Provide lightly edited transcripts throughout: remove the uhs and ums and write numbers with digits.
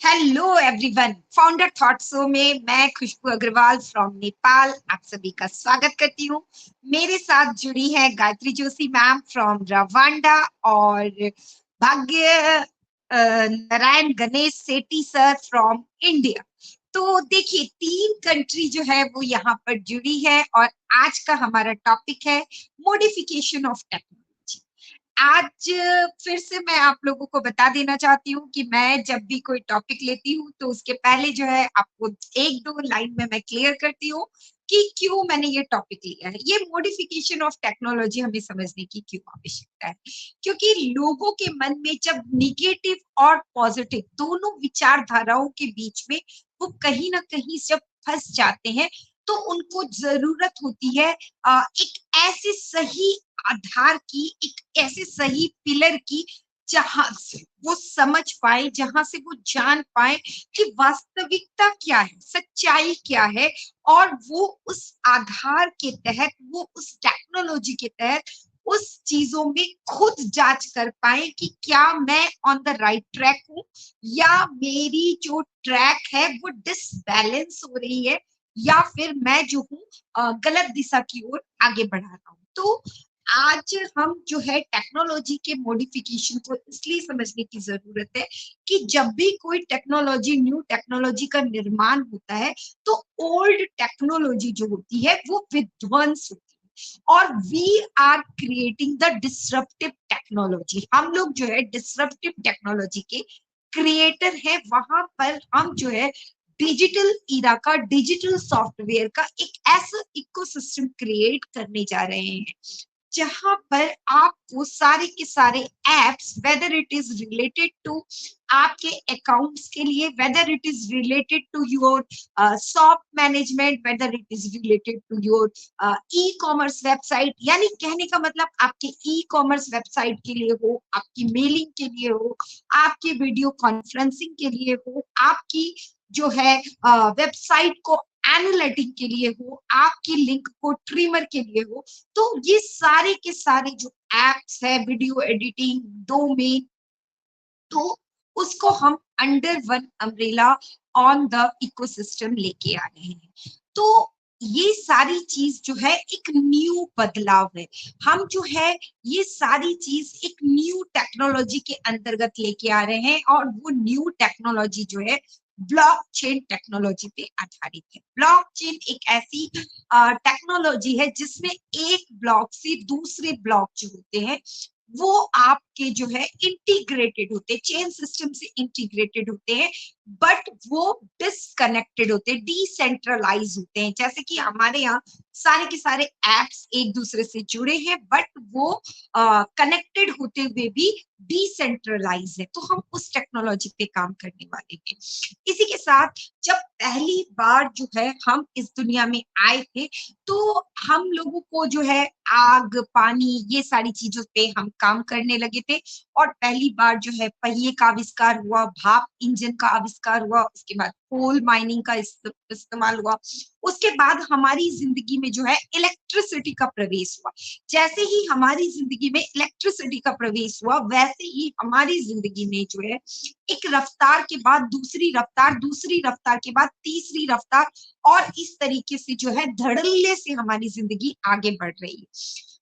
Hello everyone, founder thought show में मैं खुशबू Agarwal from Nepal आप सभी का स्वागत करती हूँ। मेरे साथ जुड़ी है Gayatri Joshi ma'am from Rwanda और भाग्य नारायण गणेश सेठी सर फ्रॉम इंडिया। तो देखिए, तीन कंट्री जो है वो यहाँ पर जुड़ी है और आज का हमारा टॉपिक है मॉडिफिकेशन ऑफ टेक्नोलॉजी। आज फिर से मैं आप लोगों को बता देना चाहती हूँ कि मैं जब भी कोई टॉपिक लेती हूँ तो उसके पहले जो है आपको एक दो लाइन में मैं क्लियर करती हूँ कि क्यों मैंने ये टॉपिक लिया है। ये मॉडिफिकेशन ऑफ टेक्नोलॉजी हमें समझने की क्यों आवश्यकता है, क्योंकि लोगों के मन में जब निगेटिव और पॉजिटिव दोनों विचारधाराओं के बीच में वो कहीं ना कहीं जब फंस जाते हैं तो उनको जरूरत होती है एक ऐसे सही आधार की, एक ऐसे सही पिलर की जहां से वो समझ पाए, जहां से वो जान पाए कि वास्तविकता क्या है, सच्चाई क्या है, और वो उस आधार के तहत, वो उस टेक्नोलॉजी के तहत उस चीजों में खुद जांच कर पाए कि क्या मैं ऑन द राइट ट्रैक हूं या मेरी जो ट्रैक है वो डिसबैलेंस हो रही है या फिर मैं जो हूँ गलत दिशा की ओर आगे बढ़ा रहा हूँ। तो आज हम जो है टेक्नोलॉजी के मॉडिफिकेशन को इसलिए समझने की जरूरत है कि जब भी कोई टेक्नोलॉजी, न्यू टेक्नोलॉजी का निर्माण होता है तो ओल्ड टेक्नोलॉजी जो होती है वो विध्वंस होती है और we are creating the disruptive technology. हम लोग जो है डिसरप्टिव टेक्नोलॉजी के क्रिएटर है। वहां पर हम जो है डिजिटल ईरा का, डिजिटल सॉफ्टवेयर का एक ऐसा इकोसिस्टम क्रिएट करने जा रहे हैं जहां पर आपको सारे के सारे apps, whether it is related to आपके अकाउंट्स के लिए, whether it is related to your shop management, whether it is related to your e commerce website, यानी कहने का मतलब आपके ई कॉमर्स वेबसाइट के लिए हो, आपकी मेलिंग के लिए हो, आपके वीडियो कॉन्फ्रेंसिंग के लिए हो, आपकी जो है वेबसाइट को एनालिटिक के लिए हो, आपकी लिंक को ट्रिमर के लिए हो, तो ये सारे के सारे जो एप्स है, वीडियो एडिटिंग, डोमेन, तो उसको हम under one umbrella on the ecosystem लेके आ रहे हैं। तो ये सारी चीज जो है एक न्यू बदलाव है। हम जो है ये सारी चीज एक न्यू टेक्नोलॉजी के अंतर्गत लेके आ रहे हैं और वो न्यू टेक्नोलॉजी जो है ब्लॉकचेन टेक्नोलॉजी पे आधारित है। ब्लॉकचेन एक ऐसी टेक्नोलॉजी है जिसमें एक ब्लॉक से दूसरे ब्लॉक जो होते हैं वो आपके जो है इंटीग्रेटेड होते हैं, चेन सिस्टम से इंटीग्रेटेड होते हैं, बट वो डिसकनेक्टेड होते हैं, डिसेंट्रलाइज होते हैं। जैसे कि हमारे यहाँ सारे के सारे एप्स एक दूसरे से जुड़े हैं बट वो कनेक्टेड होते हुए भी डिसेंट्रलाइज है। तो हम उस टेक्नोलॉजी पे काम करने वाले हैं। इसी के साथ जब पहली बार जो है हम इस दुनिया में आए थे तो हम लोगों को जो है आग, पानी, ये सारी चीजों पे हम काम करने लगे थे और पहली बार जो है पहिए का आविष्कार हुआ, भाप इंजन का आविष्कार हुआ, उसके बाद कोल माइनिंग का इस्तेमाल हुआ, उसके बाद हमारी जिंदगी में जो है इलेक्ट्रिसिटी का प्रवेश हुआ। जैसे ही हमारी जिंदगी में इलेक्ट्रिसिटी का प्रवेश हुआ वैसे ही हमारी जिंदगी में जो है एक रफ्तार के बाद दूसरी रफ्तार, दूसरी रफ्तार के बाद तीसरी रफ्तार, और इस तरीके से जो है धड़ल्ले से हमारी जिंदगी आगे बढ़ रही है।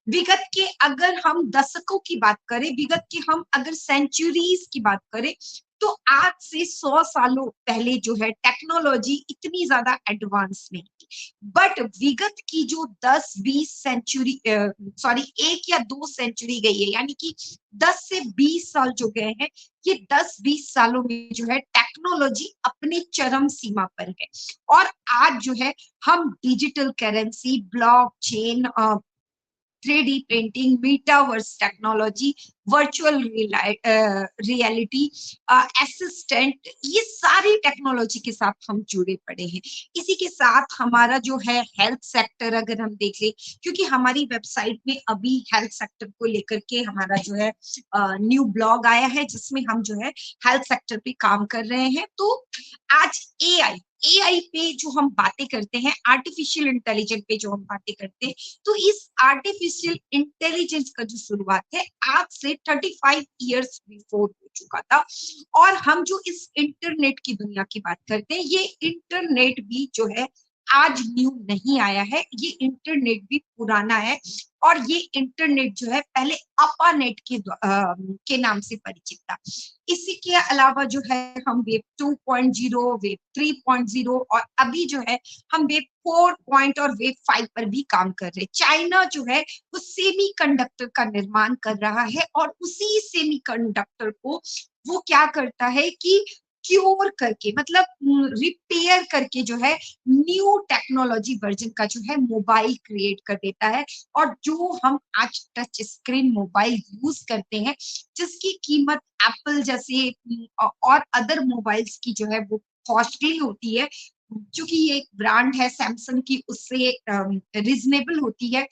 विगत के अगर हम दशकों की बात करें, विगत के हम अगर सेंचुरीज की बात करें, तो आज से 100 सालों पहले जो है टेक्नोलॉजी इतनी ज्यादा एडवांस नहीं थी, बट विगत की जो 10-20 सेंचुरी, सॉरी, एक या दो सेंचुरी गई है, यानी कि 10 से 20 साल जो गए हैं, ये 10-20 सालों में जो है टेक्नोलॉजी अपने चरम सीमा पर है। और आज जो है हम digital currency, blockchain, 3D printing, metaverse technology, virtual reality, assistant, ये सारी टेक्नोलॉजी के साथ हम जुड़े पड़े हैं। इसी के साथ हमारा जो है हेल्थ सेक्टर अगर हम देख ले, क्योंकि हमारी वेबसाइट में अभी हेल्थ सेक्टर को लेकर के हमारा जो है न्यू ब्लॉग आया है जिसमें हम जो है हेल्थ सेक्टर पे काम कर रहे हैं। तो आज एआई एआई पे जो हम बातें करते हैं, आर्टिफिशियल इंटेलिजेंस पे जो हम बातें करते हैं, तो इस आर्टिफिशियल इंटेलिजेंस का जो शुरुआत है आज से 35 इयर्स बिफोर हो चुका था। और हम जो इस इंटरनेट की दुनिया की बात करते हैं, ये इंटरनेट भी जो है आज न्यू नहीं आया है, ये इंटरनेट भी पुराना है। और ये इंटरनेट जो है पहले अपानेट के नाम से परिचित था। इसी के अलावा जो है हम वेब 2.0, वेब 3.0 और अभी जो है हम वेब 4 और वेब 5 पर भी काम कर रहे हैं। चाइना जो है वो सेमीकंडक्टर का निर्माण कर रहा है और उसी सेमीकंडक्टर को वो क्या करता है कि क्योर करके, मतलब रिपेयर करके जो है न्यू टेक्नोलॉजी वर्जन का जो है मोबाइल क्रिएट कर देता है। और जो हम आज टच स्क्रीन मोबाइल यूज करते हैं, जिसकी कीमत एप्पल जैसे और अदर मोबाइल्स की जो है वो कॉस्टली होती है, क्योंकि ये एक ब्रांड है सैमसंग की, उससे रीजनेबल होती है।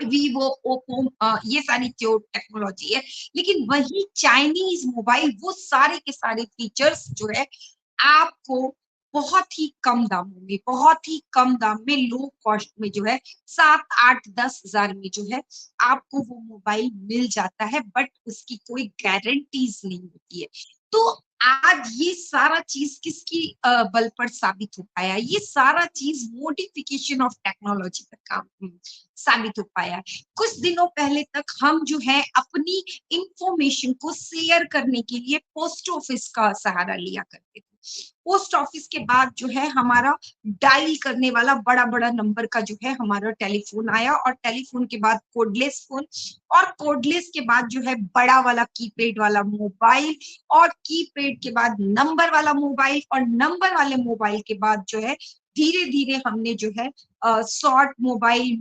वीवो, ओप्पो, ये सारी जो टेक्नोलॉजी है, लेकिन वही चाइनीज मोबाइल वो सारे के सारे फीचर्स जो है आपको बहुत ही कम दामों में, बहुत ही कम दाम में, लो कॉस्ट में जो है 7, 8, 10 हजार में जो है आपको वो मोबाइल मिल जाता है, बट उसकी कोई गारंटीज नहीं होती है। तो आज ये सारा चीज किसकी बल पर साबित हो पाया? ये सारा चीज मोडिफिकेशन ऑफ टेक्नोलॉजी पर काम साबित हो पाया है। कुछ दिनों पहले तक हम जो है अपनी इंफॉर्मेशन को शेयर करने के लिए पोस्ट ऑफिस का सहारा लिया करते थे। पोस्ट ऑफिस के बाद जो है हमारा डायल करने वाला बड़ा बड़ा नंबर का जो है हमारा टेलीफोन आया, और टेलीफोन के बाद कोडलेस फोन, और कोडलेस के बाद जो है बड़ा वाला कीपैड वाला मोबाइल, और कीपैड के बाद नंबर वाला मोबाइल, और नंबर वाले मोबाइल के बाद जो है धीरे धीरे हमने जो है शॉर्ट मोबाइल,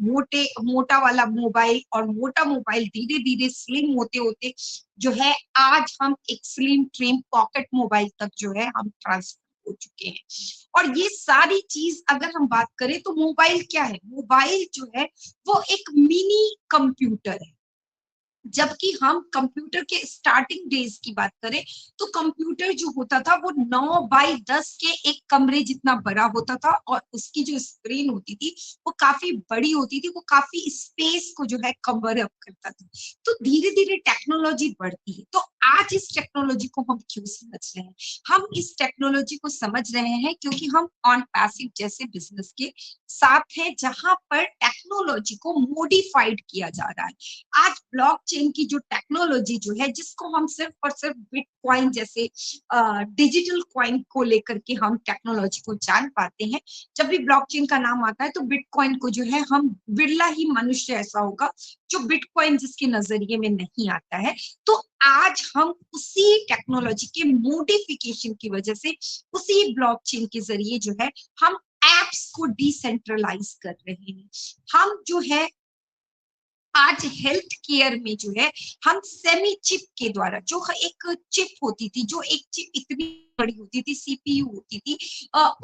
मोटा वाला मोबाइल, और मोटा मोबाइल धीरे धीरे स्लिम होते होते जो है आज हम एक स्लिम ट्रिम पॉकेट मोबाइल तक जो है हम ट्रांसफर हो चुके हैं। और ये सारी चीज अगर हम बात करें तो मोबाइल क्या है? मोबाइल जो है वो एक मिनी कंप्यूटर है। जबकि हम कंप्यूटर के स्टार्टिंग डेज की बात करें तो कंप्यूटर जो होता था वो 9 बाई 10 के एक कमरे जितना बड़ा होता था, और उसकी जो स्क्रीन होती थी वो काफी बड़ी होती थी, वो काफी स्पेस को जो है कवर अप करता था। तो धीरे धीरे टेक्नोलॉजी बढ़ती है। तो आज इस टेक्नोलॉजी को हम क्यों समझ रहे हैं? हम इस टेक्नोलॉजी को समझ रहे हैं क्योंकि हम ऑन पैसिव जैसे बिजनेस के साथ हैं, जहां पर टेक्नोलॉजी को मॉडिफाइड किया जा रहा है। आज ब्लॉकचेन की जो टेक्नोलॉजी जो है, जिसको हम सिर्फ और सिर्फ बिटकॉइन जैसे डिजिटल कॉइन को लेकर के हम टेक्नोलॉजी को जान पाते हैं। जब भी ब्लॉकचेन का नाम आता है तो बिटकॉइन को जो है हम, बिरला ही मनुष्य ऐसा होगा जो बिटकॉइन जिसके नजरिए में नहीं आता है। तो आज हम उसी टेक्नोलॉजी के मोडिफिकेशन की वजह से, उसी ब्लॉकचेन के जरिए जो है हम एप्स को डिसेंट्रलाइज कर रहे हैं। हम जो है आज हेल्थ केयर में जो है हम सेमी चिप के द्वारा, जो एक चिप होती थी, जो एक चिप इतनी बड़ी होती थी, सीपीयू होती थी,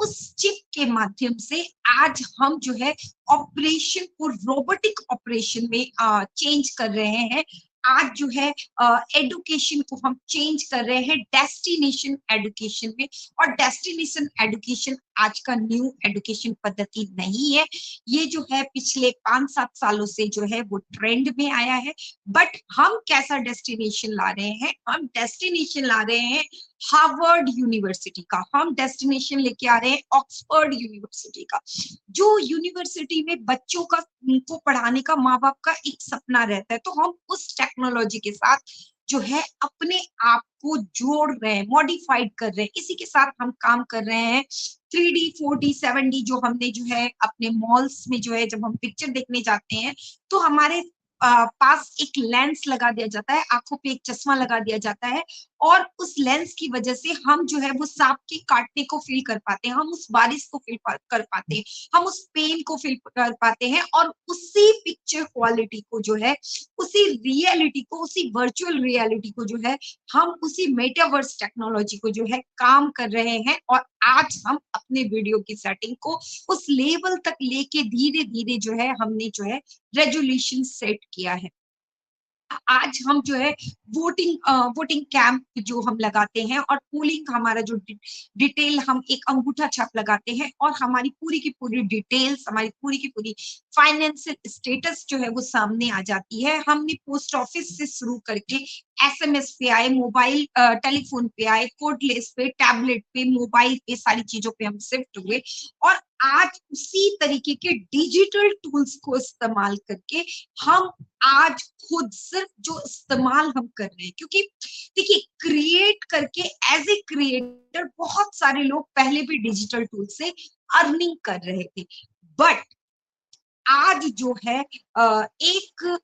उस चिप के माध्यम से आज हम जो है ऑपरेशन को रोबोटिक ऑपरेशन में चेंज कर रहे हैं। आज जो है एडुकेशन को हम चेंज कर रहे हैं डेस्टिनेशन एडुकेशन में। और डेस्टिनेशन एडुकेशन आज का न्यू एडुकेशन पद्धति नहीं है, ये जो है पिछले 5-7 सालों से जो है वो ट्रेंड में आया है। बट हम कैसा डेस्टिनेशन ला रहे हैं? हम डेस्टिनेशन ला रहे हैं हार्वर्ड यूनिवर्सिटी का, हम डेस्टिनेशन लेके आ रहे हैं ऑक्सफोर्ड यूनिवर्सिटी का, जो यूनिवर्सिटी में बच्चों का को पढ़ाने का माँ बाप का एक सपना रहता है। तो हम उस टेक्नोलॉजी के साथ जो है अपने आप को जोड़ रहे हैं, मॉडिफाइड कर रहे हैं, इसी के साथ हम काम कर रहे हैं। 3D, 4D, 7D जो हमने जो है अपने मॉल्स में जो है जब हम पिक्चर देखने जाते हैं तो हमारे पास एक लेंस लगा दिया जाता है, आंखों पे एक चश्मा लगा दिया जाता है, और उस लेंस की वजह से हम जो है वो सांप के काटने को फील कर पाते हैं, हम उस बारिश को फील कर पाते हैं, हम उस पेन को फील कर पाते हैं। और उसी पिक्चर क्वालिटी को जो है, उसी रियलिटी को, उसी वर्चुअल रियलिटी को जो है हम उसी मेटावर्स टेक्नोलॉजी को जो है काम कर रहे हैं। और आज हम अपने वीडियो की सेटिंग को उस लेवल तक लेके धीरे धीरे जो है हमने जो है रेजोल्यूशन सेट किया है। आज हम जो है वोटिंग कैंप जो हम लगाते हैं और पोलिंग हमारा जो डिटेल हम एक अंगूठा छाप लगाते हैं और हमारी पूरी की पूरी डिटेल्स, हमारी पूरी की पूरी फाइनेंशियल स्टेटस जो है वो सामने आ जाती है। हमने पोस्ट ऑफिस से शुरू करके एसएमएस पे आए, मोबाइल टेलीफोन पे आए, कोर्टलेस पे, टैबलेट पे, मोबाइल पे, सारी चीजों पे हम शिफ्ट हुए और आज उसी तरीके के डिजिटल टूल्स को इस्तेमाल करके हम आज खुद सिर्फ जो इस्तेमाल हम कर रहे हैं, क्योंकि देखिए क्रिएट करके एज ए क्रिएटर बहुत सारे लोग पहले भी डिजिटल टूल से अर्निंग कर रहे थे, बट आज जो है एक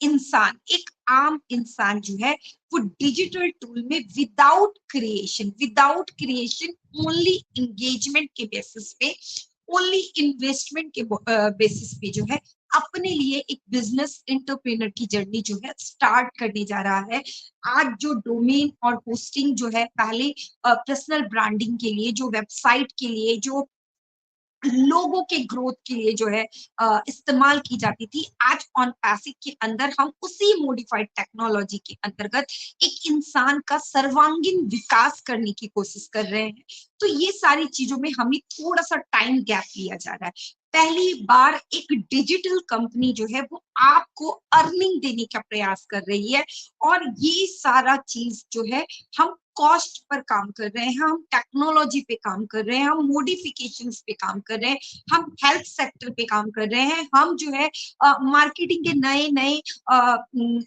इंसान, एक आम इंसान जो है वो डिजिटल टूल में विदाउट क्रिएशन ओनली एंगेजमेंट के बेसिस पे, ओनली इन्वेस्टमेंट के बेसिस पे जो है अपने लिए एक बिजनेस एंटरप्रेन्योर की जर्नी जो है स्टार्ट करने जा रहा है। आज जो डोमेन और होस्टिंग जो है पहले पर्सनल ब्रांडिंग के लिए, जो वेबसाइट के लिए, जो लोगों के ग्रोथ के लिए जो है इस्तेमाल की जाती थी, आज ऑन पैसिव के अंदर हम उसी मॉडिफाइड टेक्नोलॉजी के अंतर्गत एक इंसान का सर्वांगीण विकास करने की कोशिश कर रहे हैं। तो ये सारी चीजों में हमें थोड़ा सा टाइम गैप लिया जा रहा है। पहली बार एक डिजिटल कंपनी जो है वो आपको अर्निंग देने का प्रयास कर रही है और ये सारा चीज जो है हम कॉस्ट पर काम कर रहे हैं, हम टेक्नोलॉजी पे काम कर रहे हैं, हम मॉडिफिकेशंस पे काम कर रहे हैं, हम हेल्थ सेक्टर पे काम कर रहे हैं, हम जो है मार्केटिंग के नए नए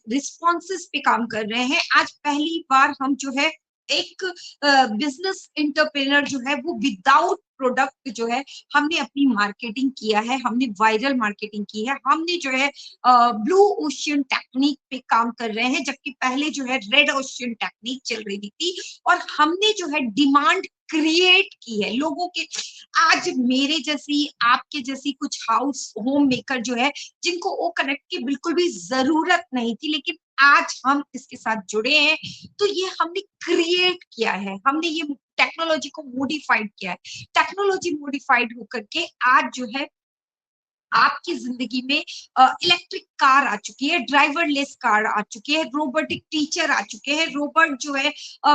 रिस्पॉन्सेस पे काम कर रहे हैं। आज पहली बार हम जो है एक बिजनेस एंटरप्रेन्योर जो है वो विदाउट प्रोडक्ट जो है हमने अपनी मार्केटिंग किया है, हमने वायरल मार्केटिंग की है, हमने जो है ब्लू ओशियन टेक्निक पे काम कर रहे हैं, जबकि पहले जो है रेड ओशियन टेक्निक चल रही थी और हमने जो है डिमांड क्रिएट की है लोगों के। आज मेरे जैसी, आपके जैसी कुछ हाउस होम मेकर जो है जिनको वो कनेक्ट की बिल्कुल भी जरूरत नहीं थी, लेकिन आज हम इसके साथ जुड़े हैं, तो ये हमने क्रिएट किया है, हमने ये टेक्नोलॉजी को मॉडिफाइड किया है। टेक्नोलॉजी मॉडिफाइड होकर के आज जो है आपकी जिंदगी में इलेक्ट्रिक कार आ चुकी है, ड्राइवरलेस कार आ चुकी है, रोबोटिक टीचर आ चुके हैं, रोबोट जो है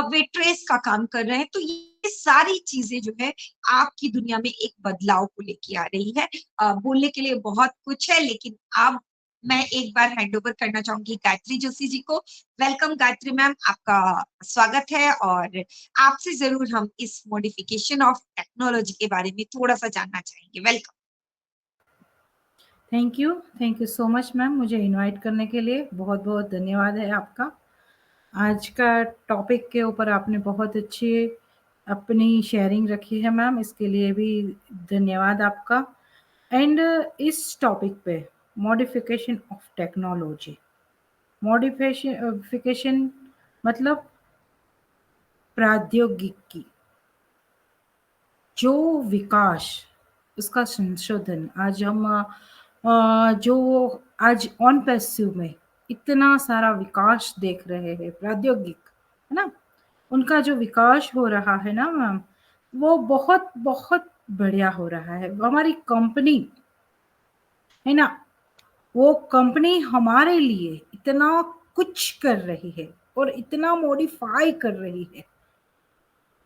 वेट्रेस का काम कर रहे हैं। तो ये सारी चीजें जो है आपकी दुनिया में एक बदलाव को लेके आ रही है। बोलने के लिए बहुत कुछ है, लेकिन अब मैं एक बार हैंड ओवर करना चाहूंगी गायत्री जोशी जी को। वेलकम गायत्री मैम, आपका स्वागत है और आपसे जरूर हम इस मॉडिफिकेशन ऑफ टेक्नोलॉजी के बारे में थोड़ा सा जानना चाहेंगे। Welcome. Thank you so much ma'am, मुझे इनवाइट करने के लिए बहुत बहुत धन्यवाद है आपका। आज का टॉपिक के ऊपर आपने बहुत अच्छी अपनी शेयरिंग रखी है मैम, इसके लिए भी धन्यवाद आपका। एंड इस टॉपिक पे मॉडिफिकेशन ऑफ टेक्नोलॉजी, मॉडिफिकेशन मतलब प्रौद्योगिकी, जो विकास, उसका संशोधन। आज हम जो आज ऑन पैसिव में इतना सारा विकास देख रहे हैं, प्रौद्योगिक, है ना, उनका जो विकास हो रहा है ना मैम, वो बहुत बहुत बढ़िया हो रहा है। हमारी कंपनी है ना, वो कंपनी हमारे लिए इतना कुछ कर रही है और इतना मॉडिफाई कर रही है।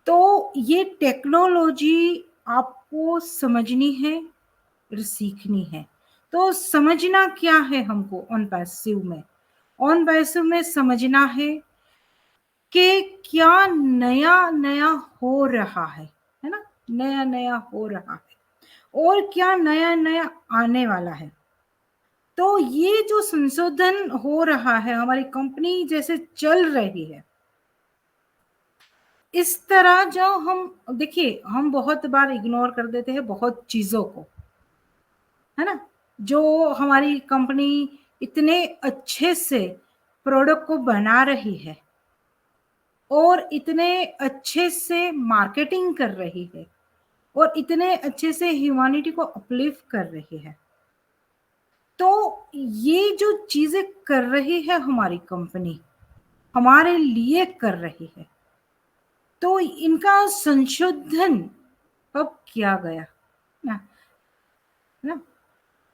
तो ये टेक्नोलॉजी आपको समझनी है और सीखनी है। तो समझना क्या है हमको ऑन पैसिव में? ऑन पैसिव में समझना है कि क्या नया नया हो रहा है ना, नया नया हो रहा है और क्या नया नया आने वाला है। तो ये जो संशोधन हो रहा है, हमारी कंपनी जैसे चल रही है, इस तरह जो हम देखिए, हम बहुत बार इग्नोर कर देते हैं बहुत चीजों को, है ना। जो हमारी कंपनी इतने अच्छे से प्रोडक्ट को बना रही है और इतने अच्छे से मार्केटिंग कर रही है और इतने अच्छे से ह्यूमैनिटी को अपलिफ्ट कर रही है, तो ये जो चीजें कर रही है हमारी कंपनी, हमारे लिए कर रही है, तो इनका संशोधन कब किया गया ना, ना।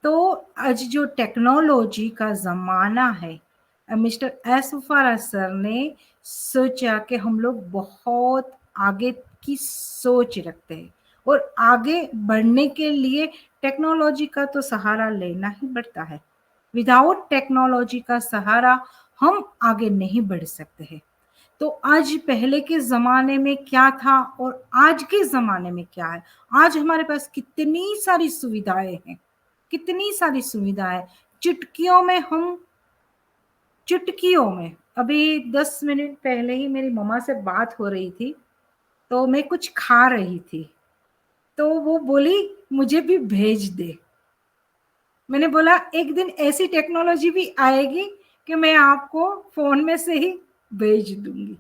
तो आज जो टेक्नोलॉजी का जमाना है, मिस्टर एसफारा सर ने सोचा कि हम लोग बहुत आगे की सोच रखते हैं और आगे बढ़ने के लिए टेक्नोलॉजी का तो सहारा लेना ही पड़ता है। विदाउट टेक्नोलॉजी का सहारा हम आगे नहीं बढ़ सकते हैं। तो आज पहले के ज़माने में क्या था और आज के ज़माने में क्या है? आज हमारे पास कितनी सारी सुविधाएँ हैं, कितनी सारी सुविधाएँ। चुटकियों में हम चुटकियों में अभी 10 मिनट पहले ही मेरी मम्मा से बात हो रही थी, तो मैं कुछ खा रही थी, तो वो बोली मुझे भी भेज दे। मैंने बोला एक दिन ऐसी टेक्नोलॉजी भी आएगी कि मैं आपको फ़ोन में से ही भेज दूँगी।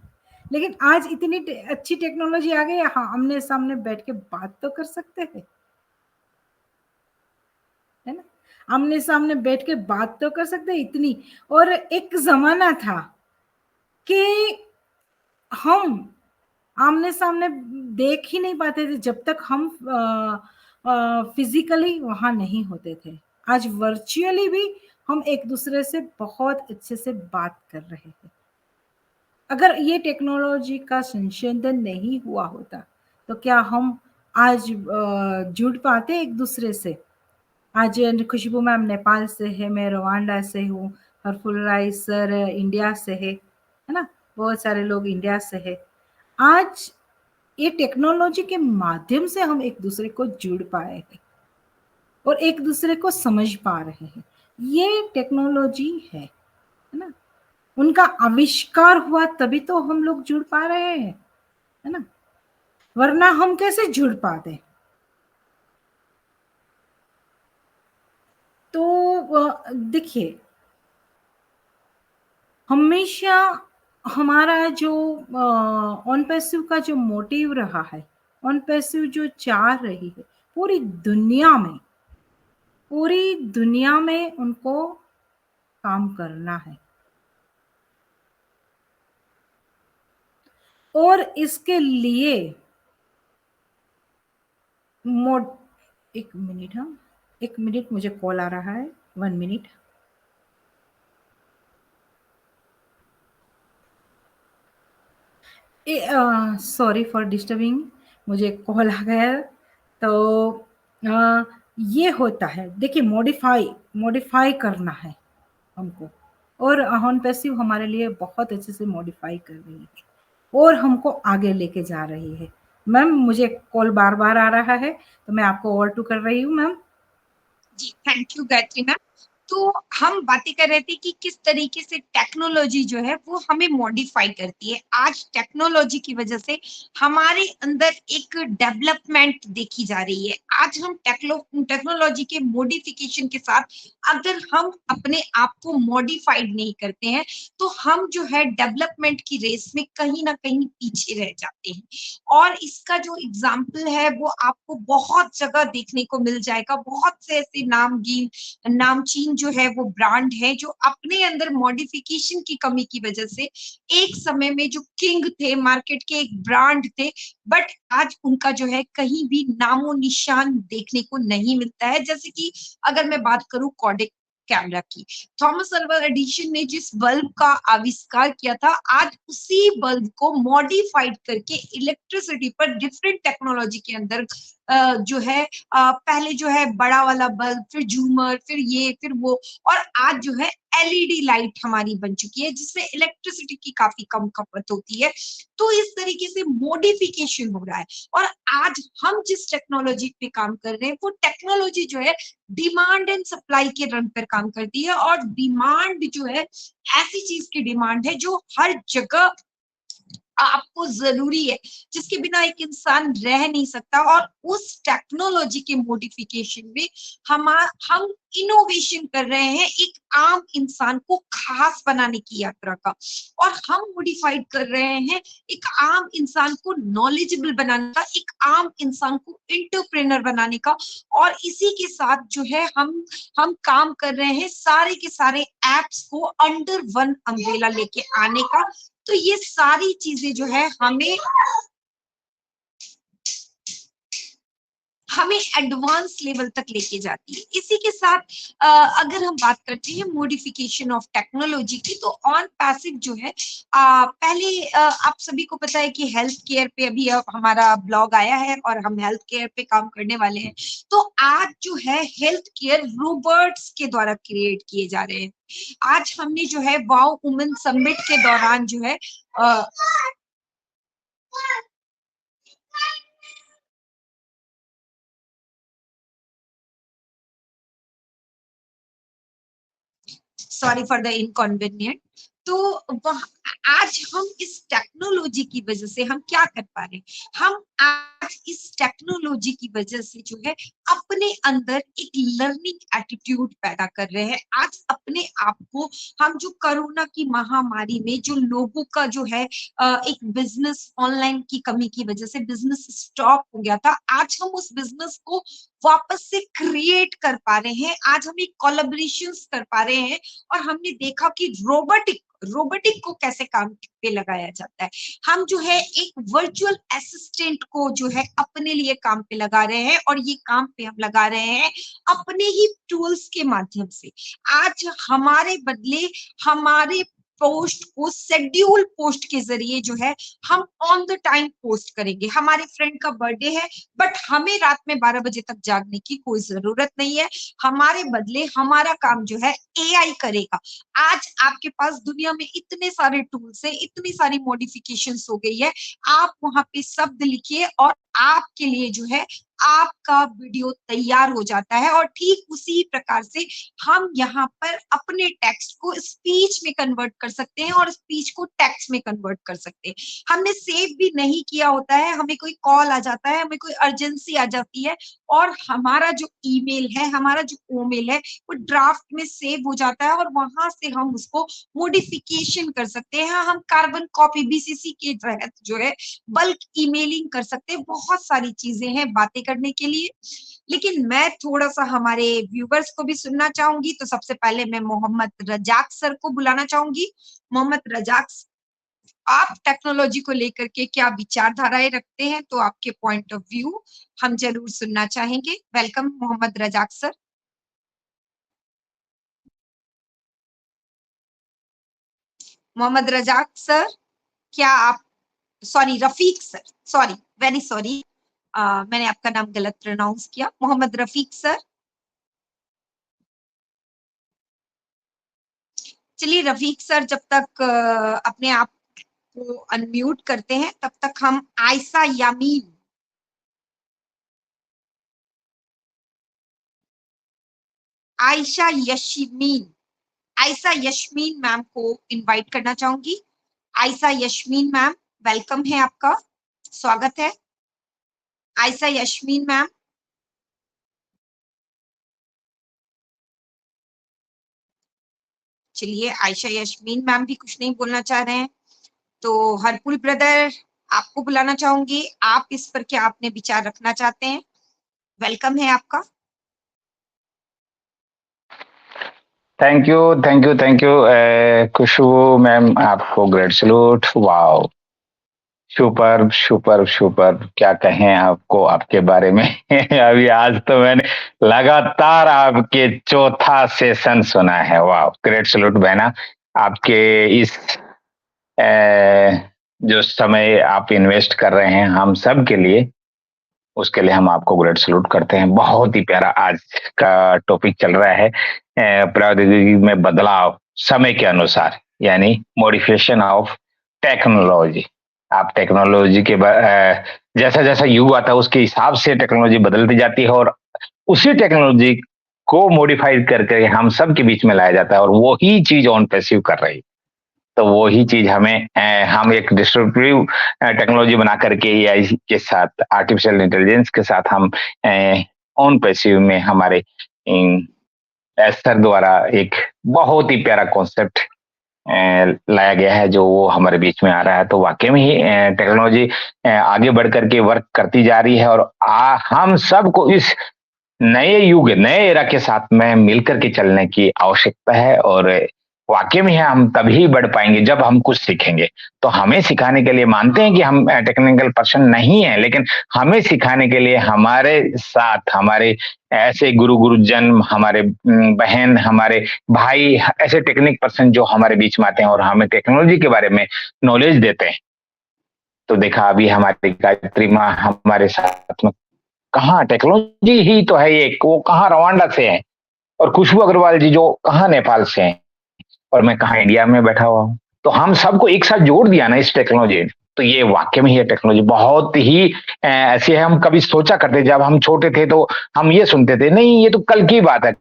लेकिन आज इतनी अच्छी टेक्नोलॉजी आ गई है, हाँ, आमने-सामने बैठ के बात तो कर सकते हैं, है ना? आमने-सामने बैठ के बात तो कर सकते हैं इतनी। और एक ज़माना था कि हम आमने-सामने देख ही नहीं पाते थे जब तक हम फिज़िकली वहाँ नहीं होते थे। आज वर्चुअली भी हम एक-दूसरे से बहुत अच्छे से बात कर रहे हैं। अगर ये टेक्नोलॉजी का संशोधन नहीं हुआ होता, तो क्या हम आज जुड़ पाते एक-दूसरे से? आज खुशबू मैम नेपाल से है, मैं रवांडा से हूँ, हरफुलराय सर इंडिया से है ना? बहुत सारे लोग इंडिया से हैं। आज ये टेक्नोलॉजी के माध्यम से हम एक-दूसरे को जुड़ पाए हैं और एक-दूसरे को समझ पा रहे हैं। ये टेक्नोलॉजी है ना? उनका आविष्कार हुआ तभी तो हम लोग जुड़ पा रहे हैं, है ना? वरना हम कैसे जुड़ पाते? तो देखिए, हमेशा हमारा जो ऑन पैसिव का जो मोटिव रहा है, ऑन पैसिव जो चाह रही है, पूरी दुनिया में पूरी दुनिया में उनको काम करना है। और इसके लिए मोड 1 मिनट, हाँ, 1 मिनट मुझे कॉल आ रहा है, 1 मिनट। सॉरी फॉर डिस्टर्बिंग, मुझे कॉल आ गया। तो ये होता है, देखिए मॉडिफाई करना है हमको, और ऑन पैसिव हमारे लिए बहुत अच्छे से मॉडिफाई कर रही है और हमको आगे लेके जा रही है। मैम मुझे कॉल बार-बार आ रहा है, तो मैं आपको ओवर टू कर रही हूँ मैम। जी, थैंक यू गायत्री मैम। तो हम बातें कर रहे थे कि किस तरीके से टेक्नोलॉजी जो है वो हमें मॉडिफाई करती है। आज टेक्नोलॉजी की वजह से हमारे अंदर एक डेवलपमेंट देखी जा रही है। आज हम टेक्नोलॉजी के मॉडिफिकेशन के साथ अगर हम अपने आप को मॉडिफाइड नहीं करते हैं, तो हम जो है डेवलपमेंट की रेस में कहीं न कहीं पीछे रह जाते हैं। और इसका जो एग्ज़ाम्पल है वो आपको बहुत जगह देखने को मिल जाएगा। बहुत से ऐसे नामचीन जो है वो ब्रांड है जो अपने अंदर मॉडिफिकेशन की कमी की वजह से एक समय में जो किंग थे, मार्केट के एक ब्रांड थे, बट आज उनका जो है कहीं भी नामो-निशान देखने को नहीं मिलता है। जैसे कि अगर मैं बात करूँ कोडेक कैमरा की, थॉमस अल्वा एडिसन ने जिस बल्ब का आविष्कार किया था, आज उसी बल्ब को मॉडिफाइड करके इलेक्ट्रिसिटी पर डिफरेंट टेक्नोलॉजी के अंदर जो है पहले जो है बड़ा वाला बल्ब, फिर झूमर, फिर ये, फिर वो, और आज जो है एलईडी लाइट हमारी बन चुकी है जिससे इलेक्ट्रिसिटी की काफ़ी कम खपत होती है। तो इस तरीके से मॉडिफिकेशन हो रहा है और आज हम जिस टेक्नोलॉजी पे काम कर रहे हैं, वो टेक्नोलॉजी जो है डिमांड एंड सप्लाई के रन पर काम करती है और डिमांड जो है ऐसी चीज़ की डिमांड है जो हर जगह आपको ज़रूरी है, जिसके बिना एक इंसान रह नहीं सकता। और उस टेक्नोलॉजी के मॉडिफिकेशन में हम इनोवेशन कर रहे हैं एक आम इंसान को खास बनाने की यात्रा का, और हम मॉडिफाइड कर रहे हैं एक आम इंसान को नॉलेजेबल बनाने का, एक आम इंसान को एंटरप्रेन्योर बनाने का। और इसी के साथ जो है हम काम कर रहे हैं सारे के सारे एप्स को अंडर वन अम्ब्रेला लेके आने का। तो ये सारी चीजें जो है हमें एडवांस लेवल तक लेके जाती है। इसी के साथ अगर हम बात करते हैं मॉडिफिकेशन ऑफ टेक्नोलॉजी की, तो ऑन पैसिव जो है पहले आप सभी को पता है कि हेल्थ केयर पे अभी हमारा ब्लॉग आया है और हम हेल्थ केयर पे काम करने वाले हैं। तो आज जो है हेल्थ केयर रोबोट्स के द्वारा क्रिएट किए जा रहे हैं। आज हमने जो है वाओ वुमेन समिट के दौरान जो है सॉरी फॉर द इनकॉन्वीनियंट। तो आज हम इस टेक्नोलॉजी की वजह से हम क्या कर पा रहे हैं, हम आज इस टेक्नोलॉजी की वजह से जो है अपने अंदर एक लर्निंग एटीट्यूड पैदा कर रहे हैं। आज अपने आप को हम जो कोरोना की महामारी में जो लोगों का जो है एक बिजनेस ऑनलाइन की कमी की वजह से बिजनेस स्टॉप हो गया था, आज हम उस बिजनेस को वापस से क्रिएट कर पा रहे हैं। आज हम एक कोलैबोरेशंस कर पा रहे हैं और हमने देखा कि रोबोटिक को कैसे काम पे लगाया जाता है। हम जो है एक वर्चुअल असिस्टेंट को जो है अपने लिए काम पे लगा रहे हैं और ये काम पे हम लगा रहे हैं अपने ही टूल्स के माध्यम से। आज हमारे बदले हमारे पोस्ट को शेड्यूल पोस्ट के जरिए जो है हम ऑन द टाइम पोस्ट करेंगे। हमारे फ्रेंड का बर्थडे है बट हमें रात में 12 बजे तक जागने की कोई जरूरत नहीं है, हमारे बदले हमारा काम जो है एआई करेगा। आज आपके पास दुनिया में इतने सारे टूल्स है, इतनी सारी मॉडिफिकेशंस हो गई है, आप वहां पे शब्द लिखिए और आपके लिए जो है आपका वीडियो तैयार हो जाता है। और ठीक उसी प्रकार से हम यहाँ पर अपने टेक्स्ट को स्पीच में कन्वर्ट कर सकते हैं और स्पीच को टेक्स्ट में कन्वर्ट कर सकते हैं। हमने सेव भी नहीं किया होता है, हमें कोई कॉल आ जाता है, हमें कोई अर्जेंसी आ जाती है और हमारा जो ईमेल है, हमारा जो ईमेल है वो ड्राफ्ट में सेव हो जाता है और वहां से हम उसको मॉडिफिकेशन कर सकते हैं। हम कार्बन कॉपी बीसीसी के तहत जो है बल्क ईमेलिंग कर सकते हैं। बहुत सारी चीजें हैं बातें करने के लिए, लेकिन मैं थोड़ा सा हमारे व्यूवर्स को भी सुनना चाहूंगी। तो सबसे पहले मैं मोहम्मद रजाक सर को बुलाना चाहूंगी। मोहम्मद रजाक, आप टेक्नोलॉजी को लेकर के क्या विचारधाराएं रखते हैं, तो आपके पॉइंट ऑफ व्यू हम जरूर सुनना चाहेंगे। Welcome Mohammed Razak sir. Mohammed Razak sir, क्या आप, sorry Rafiq sir, sorry very sorry, मैंने आपका नाम गलत प्रोनाउंस किया। मोहम्मद रफीक सर, चलिए रफीक सर जब तक अपने आप को अनम्यूट करते हैं तब तक हम आयशा यामीन, आयशा यशमीन, आयशा यशमीन मैम को इनवाइट करना चाहूंगी। आयशा यशमीन मैम, वेलकम है आपका, स्वागत है। आयशा यशमीन मैम, चलिए आयशा यशमीन मैम भी कुछ नहीं बोलना चाह रहे हैं, तो हरपुल ब्रदर आपको बुलाना चाहूंगी। आप इस पर क्या अपने विचार रखना चाहते हैं, वेलकम है आपका। Thank you, thank you, thank you Khushboo ma'am, आपको great salute. Wow, super super super, क्या कहें आपको आपके बारे में। अभी आज तो मैंने लगातार आपके चौथा सेशन सुना है। वाओ, ग्रेट सलूट बहना, आपके इस जो समय आप इन्वेस्ट कर रहे हैं हम सब के लिए, उसके लिए हम आपको ग्रेट सलूट करते हैं। बहुत ही प्यारा आज का टॉपिक चल रहा है, प्रौद्योगिकी में बदलाव समय के अनुसार, यानी मॉडिफिकेशन ऑफ टेक्नोलॉजी। आप टेक्नोलॉजी के जैसा जैसा युग आता है उसके हिसाब से टेक्नोलॉजी बदलती जाती है और उसी टेक्नोलॉजी को मॉडिफाइड करके हम सब के बीच में लाया जाता है और वो ही चीज ऑन पैसिव कर रही है। तो वो ही चीज हमें हम एक डिस्ट्रिब्यूटिव टेक्नोलॉजी बना करके एआई के साथ, आर्टिफिशियल इंटेलिजेंस के साथ हम ऑन पैसिव में हमारे सर द्वारा एक बहुत ही प्यारा कॉन्सेप्ट लाया गया है जो वो हमारे बीच में आ रहा है। तो वाकई में ही टेक्नोलॉजी आगे बढ़ करके वर्क करती जा रही है और हम सबको इस नए युग, नए एरा के साथ में मिलकर के चलने की आवश्यकता है। और वाकई में हम तभी बढ़ पाएंगे जब हम कुछ सीखेंगे। तो हमें सिखाने के लिए, मानते हैं कि हम टेक्निकल पर्सन नहीं है, लेकिन हमें सिखाने के लिए हमारे साथ हमारे ऐसे गुरुजन, हमारे बहन, हमारे भाई, ऐसे टेक्निक पर्सन जो हमारे बीच में आते हैं और हमें टेक्नोलॉजी के बारे में नॉलेज देते हैं। तो देखा अभी हमारी गायत्री माँ हमारे साथ में, कहाँ टेक्नोलॉजी ही तो है एक, वो कहाँ रवांडा से है, और खुशबू अग्रवाल जी जो कहाँ नेपाल से हैं, और मैं कहाँ इंडिया में बैठा हुआ हूँ। तो हम सबको एक साथ जोड़ दिया ना इस टेक्नोलॉजी। तो ये वाक्य में ये टेक्नोलॉजी बहुत ही ऐसी है। हम कभी सोचा करते जब हम छोटे थे तो हम ये सुनते थे, नहीं ये तो कल की बात है,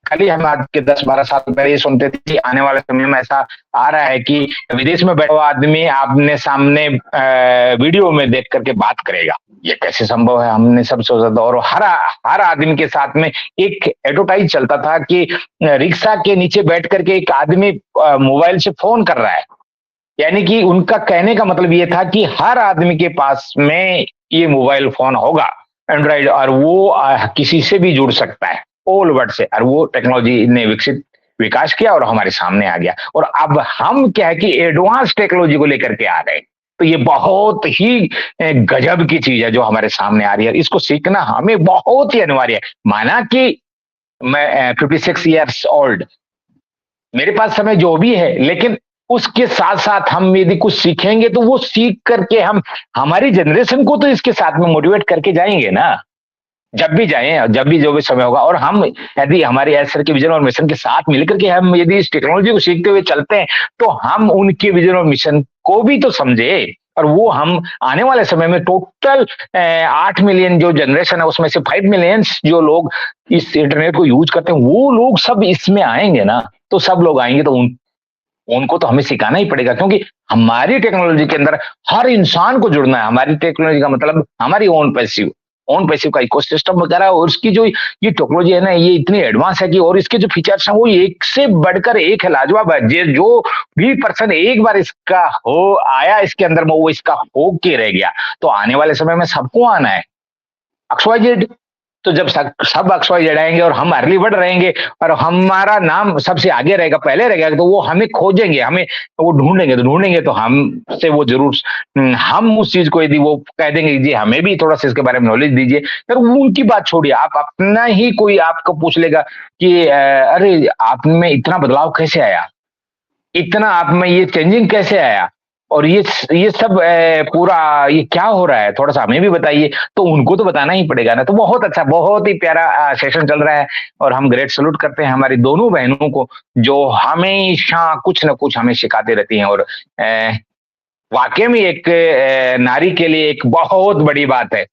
खाली हम आज के 10-12 साल पहले ये सुनते थे कि आने वाले समय में ऐसा आ रहा है कि विदेश में बैठा हुआ आदमी आपने सामने वीडियो में देख करके बात करेगा। ये कैसे संभव है, हमने सब सोचा था। और हर आदमी के साथ में एक एडवर्टाइज चलता था कि रिक्शा के नीचे बैठ करके एक आदमी मोबाइल से फोन कर रहा है। यानी कि उनका कहने का मतलब ये था कि हर आदमी के पास में ये मोबाइल फोन होगा एंड्रॉइड, और वो किसी से भी जुड़ सकता है ऑल वर्ल्ड से। और वो टेक्नोलॉजी ने विकास किया और हमारे सामने आ गया। और अब हम क्या है कि एडवांस टेक्नोलॉजी को लेकर के आ रहे हैं। तो ये बहुत ही गजब की चीज है जो हमारे सामने आ रही है। इसको सीखना हमें बहुत ही अनिवार्य है। माना कि मैं 56 ईयर्स ओल्ड, मेरे पास समय जो भी है, लेकिन उसके साथ साथ हम यदि कुछ सीखेंगे तो वो सीख करके हम हमारी जनरेशन को तो इसके साथ में मोटिवेट करके जाएंगे ना, जब भी जाएं, जब भी जो भी समय होगा। और हम यदि हमारे एसर के विजन और मिशन के साथ मिलकर के हम यदि इस टेक्नोलॉजी को सीखते हुए चलते हैं तो हम उनके विजन और मिशन को भी तो समझे। और वो हम आने वाले समय में टोटल 8 मिलियन जो जनरेशन है उसमें से 5 मिलियन जो लोग इस इंटरनेट को यूज करते हैं, वो लोग सब इसमें आएंगे ना। तो सब लोग आएंगे तो उनको तो हमें सिखाना ही पड़ेगा, क्योंकि हमारी टेक्नोलॉजी के अंदर हर इंसान को जुड़ना है। हमारी टेक्नोलॉजी का मतलब हमारी ओन पैसिव का इकोसिस्टम वगैरह, और उसकी जो ये टेक्नोलॉजी है ना, ये इतनी एडवांस है कि, और इसके जो फीचर्स हैं वो एक से बढ़कर एक है, लाजवाब है। जो भी पर्सन एक बार इसका हो आया इसके अंदर में, वो इसका हो के रह गया। तो आने वाले समय में सबको आना है XYZ। तो जब सब XYZ आएंगे और हम अर्ली बर्ड रहेंगे और हमारा नाम सबसे आगे रहेगा, पहले रहेगा, तो वो हमें खोजेंगे, हमें वो ढूंढेंगे तो हमसे वो जरूर, हम उस चीज को यदि वो कह देंगे जी हमें भी थोड़ा सा इसके बारे में नॉलेज दीजिए, फिर उनकी बात छोड़िए, आप अपना ही कोई आपको पूछ लेगा कि अरे आप में इतना बदलाव कैसे आया, इतना आप में ये चेंजिंग कैसे आया, और ये सब पूरा ये क्या हो रहा है, थोड़ा सा हमें भी बताइए। तो उनको तो बताना ही पड़ेगा ना। तो बहुत अच्छा, बहुत ही प्यारा सेशन चल रहा है, और हम ग्रेट सैल्यूट करते हैं हमारी दोनों बहनों को जो हमेशा कुछ न कुछ हमें सिखाती रहती हैं। और वाकई में एक नारी के लिए एक बहुत बड़ी बात है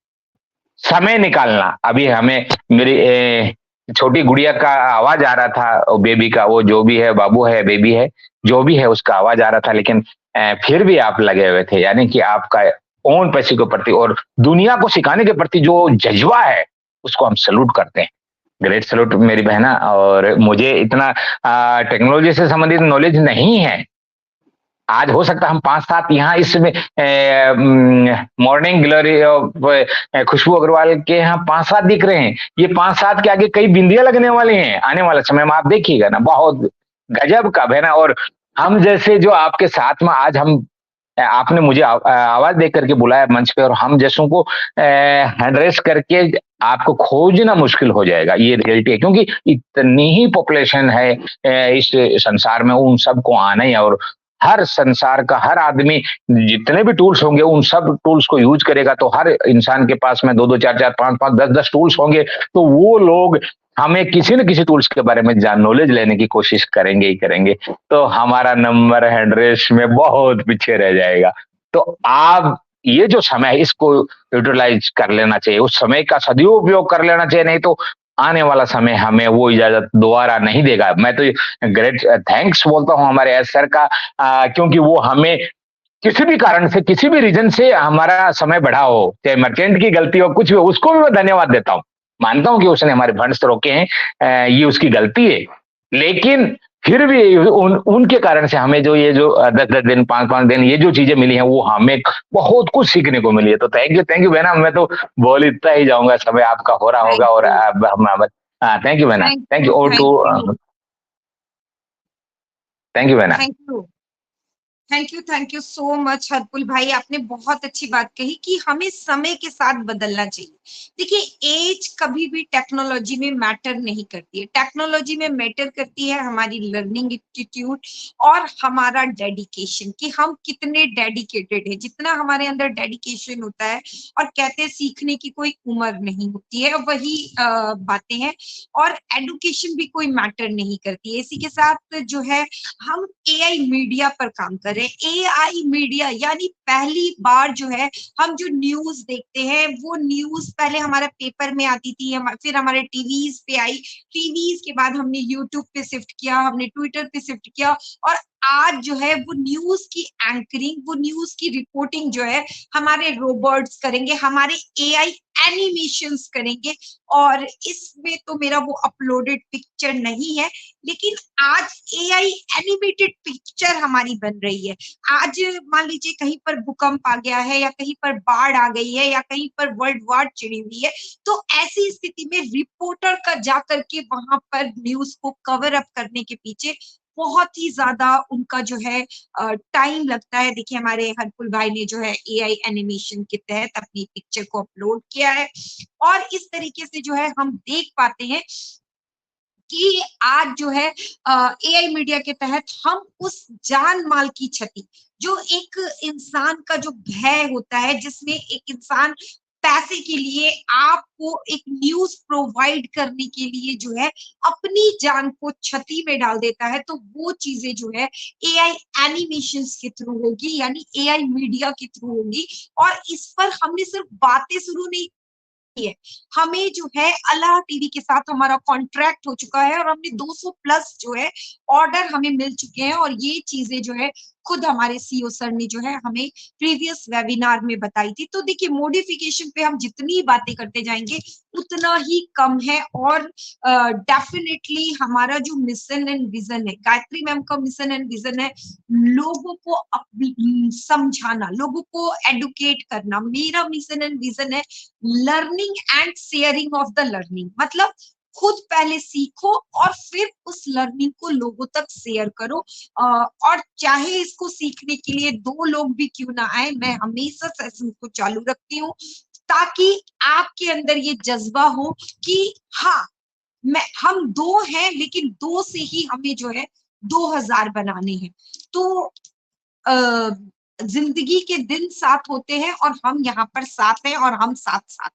समय निकालना। अभी हमें मेरी छोटी गुड़िया का आवाज आ रहा था, बेबी का, वो जो भी है, बाबू है, बेबी है, जो भी है, उसका आवाज आ रहा था, लेकिन फिर भी आप लगे हुए थे। यानी कि आपका ओन पैसे के प्रति और दुनिया को सिखाने के प्रति जो जज्बा है उसको हम सैल्यूट करते हैं। ग्रेट सैल्यूट मेरी बहना। और मुझे इतना टेक्नोलॉजी से संबंधित नॉलेज नहीं है। आज हो सकता है हम 5-7 यहाँ इसमें मॉर्निंग ग्लोरी खुशबू अग्रवाल के यहाँ 5-7 दिख रहे हैं। ये 5-7 के आगे कई बिंदियां लगने वाली हैं आने वाले समय में, आप देखिएगा ना, बहुत गजब का है ना। और हम जैसे जो आपके साथ में आज हम, आपने मुझे आवाज दे करके बुलाया मंच पे, और हम जैसों को हैंडरेस करके आपको खोजना मुश्किल हो जाएगा। ये रियलिटी है, क्योंकि इतनी ही पॉपुलेशन है इस संसार में, उन सबको आना ही है। और हर संसार का हर आदमी जितने भी टूल्स होंगे उन सब टूल्स को यूज करेगा, तो हर इंसान के पास में 2-2, 4-4, 5-5, 10-10 टूल्स होंगे। तो वो लोग हमें किसी न किसी टूल्स के बारे में नॉलेज लेने की कोशिश करेंगे ही करेंगे। तो हमारा नंबर हैंडरेस में बहुत पीछे रह जाएगा। तो आप ये जो समय है इसको यूटिलाइज कर लेना चाहिए, उस समय का सदुपयोग कर लेना चाहिए, नहीं तो आने वाला समय हमें वो इजाजत दोबारा नहीं देगा। मैं तो ग्रेट थैंक्स बोलता हूँ हमारे एस सर का, क्योंकि वो हमें किसी भी कारण से, किसी भी रीजन से हमारा समय बढ़ा हो, चाहे मर्चेंट की गलती हो, कुछ भी हो, उसको भी मैं धन्यवाद देता हूँ। मानता हूं कि उसने हमारे फंड्स रोके हैं, ये उसकी गलती है, लेकिन फिर भी उनके कारण से हमें जो ये जो 10-10 दिन, 5-5 दिन ये जो चीजें मिली हैं वो हमें बहुत कुछ सीखने को मिली है। तो थैंक यू बहना। मैं तो बोल इतना ही जाऊंगा, समय आपका हो रहा होगा। और थैंक यू बहना, थैंक यू। और टू थैंक यू बहना। Thank you so much Harpul भाई, आपने बहुत अच्छी बात कही कि हमें समय के साथ बदलना चाहिए। देखिए, एज कभी भी टेक्नोलॉजी में मैटर नहीं करती है। टेक्नोलॉजी में मैटर करती है हमारी लर्निंग एप्टीट्यूड और हमारा डेडिकेशन, कि हम कितने डेडिकेटेड है। जितना हमारे अंदर डेडिकेशन होता है, और कहते हैं सीखने की कोई उम्र नहीं होती है, वही बातें हैं। और एडुकेशन भी कोई मैटर नहीं करती है। इसी के साथ जो है, हम एआई मीडिया पर काम कर रहे हैं। एआई मीडिया यानी पहली बार जो है, हम जो न्यूज देखते हैं, वो न्यूज पहले हमारे पेपर में आती थी, फिर हमारे टीवीज पे आई, टीवीज के बाद हमने यूट्यूब पे शिफ्ट किया, हमने ट्विटर पे शिफ्ट किया, और आज जो है वो न्यूज की एंकरिंग, वो न्यूज की रिपोर्टिंग जो है हमारे रोबोट्स करेंगे, हमारे एआई एनिमेशंस करेंगे। और इसमें तो मेरा वो अपलोडेड पिक्चर नहीं है, लेकिन आज एआई एनिमेटेड पिक्चर हमारी बन रही है। आज मान लीजिए कहीं पर भूकंप आ गया है, या कहीं पर बाढ़ आ गई है, या कहीं पर वर्ल्ड वॉर छिड़ी हुई है, तो ऐसी स्थिति में रिपोर्टर का जाकर के वहां पर न्यूज को कवर अप करने के पीछे बहुत ही ज्यादा उनका जो है टाइम लगता है। देखिए, हमारे हरपुल भाई ने जो है एआई एनिमेशन के तहत अपनी पिक्चर को अपलोड किया है, और इस तरीके से जो है हम देख पाते हैं कि आज जो है एआई मीडिया के तहत हम उस जान माल की क्षति, जो एक इंसान का जो भय होता है, जिसमें एक इंसान पैसे के लिए, आपको एक न्यूज प्रोवाइड करने के लिए जो है अपनी जान को क्षति में डाल देता है, तो वो चीजें जो है एआई एनिमेशंस के थ्रू होगी, यानी एआई मीडिया के थ्रू होगी। और इस पर हमने सिर्फ बातें शुरू नहीं है, हमें जो है अल्लाह टीवी के साथ हमारा कॉन्ट्रैक्ट हो चुका है, और हमने 200 प्लस जो है ऑर्डर हमें मिल चुके हैं। और ये चीजें जो है खुद हमारे सीईओ सर ने जो है हमें प्रीवियस वेबिनार में बताई थी। तो देखिए, मॉडिफिकेशन पे हम जितनी बातें करते जाएंगे उतना ही कम है। और डेफिनेटली हमारा जो मिशन एंड विजन है, गायत्री मैम का मिशन एंड विजन है लोगों को समझाना, लोगों को एडुकेट करना। मेरा मिशन एंड विजन है learning and sharing of the learning, मतलब खुद पहले सीखो और फिर उस लर्निंग को लोगों तक शेयर करो। और चाहे इसको सीखने के लिए 2 लोग भी क्यों ना आए, मैं हमेशा सेशन को चालू रखती हूँ, ताकि आपके अंदर ये जज्बा हो कि हाँ, हम 2 हैं, लेकिन 2 से ही हमें जो है 2000 बनाने हैं। तो जिंदगी के दिन साथ होते हैं, और हम यहाँ पर साथ हैं, और हम साथ साथ।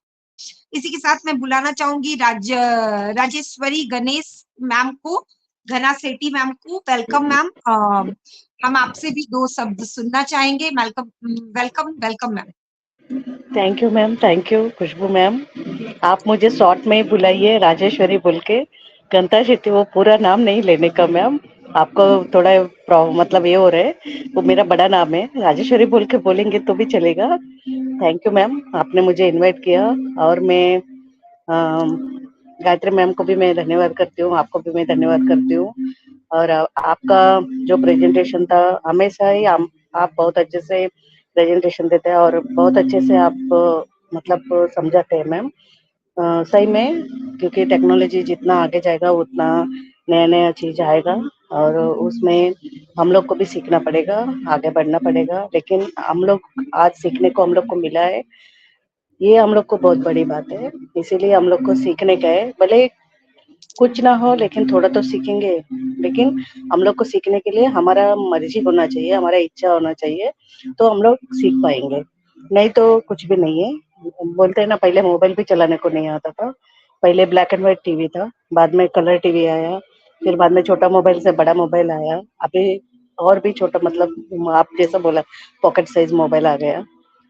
इसी के साथ मैं बुलाना चाहूंगी राजेश्वरी गणेश मैम को, घना सेठी मैम को। वेलकम मैम, हम आपसे भी 2 शब्द सुनना चाहेंगे। Welcome welcome welcome ma'am. Thank you ma'am, thank you Khushboo ma'am. आप मुझे शॉर्ट में ही बुलाइए राजेश्वरी बोल के, गंता शेट्टी वो पूरा नाम नहीं लेने का मैम। आपको थोड़ा मतलब ये हो रहा है, वो मेरा बड़ा नाम है, राजेश्वरी बोल के बोलेंगे तो भी चलेगा। थैंक यू मैम, आपने मुझे इनवाइट किया। और मैं गायत्री मैम को भी मैं धन्यवाद करती हूँ, आपको भी मैं धन्यवाद करती हूँ। और आपका जो प्रेजेंटेशन था, हमेशा ही आप बहुत अच्छे से प्रेजेंटेशन देते हैं और बहुत अच्छे से आप मतलब समझाते हैं मैम। सही में, क्योंकि टेक्नोलॉजी जितना आगे जाएगा उतना नया नया चीज आएगा, और उसमें हम लोग को भी सीखना पड़ेगा, आगे बढ़ना पड़ेगा। लेकिन हम लोग आज सीखने को हम लोग को मिला है, ये हम लोग को बहुत बड़ी बात है। इसीलिए हम लोग को सीखने का है, भले कुछ ना हो लेकिन थोड़ा तो सीखेंगे। लेकिन हम लोग को सीखने के लिए हमारा मर्जी होना चाहिए, हमारा इच्छा होना चाहिए, तो हम लोग सीख पाएंगे, नहीं तो कुछ भी नहीं है। बोलते हैं ना, पहले मोबाइल भी चलाने को नहीं आता था, पहले ब्लैक एंड व्हाइट टीवी था, बाद में कलर टीवी आया, फिर बाद में छोटा मोबाइल से बड़ा मोबाइल आया, अभी और भी छोटा, मतलब आप जैसा बोला पॉकेट साइज मोबाइल आ गया।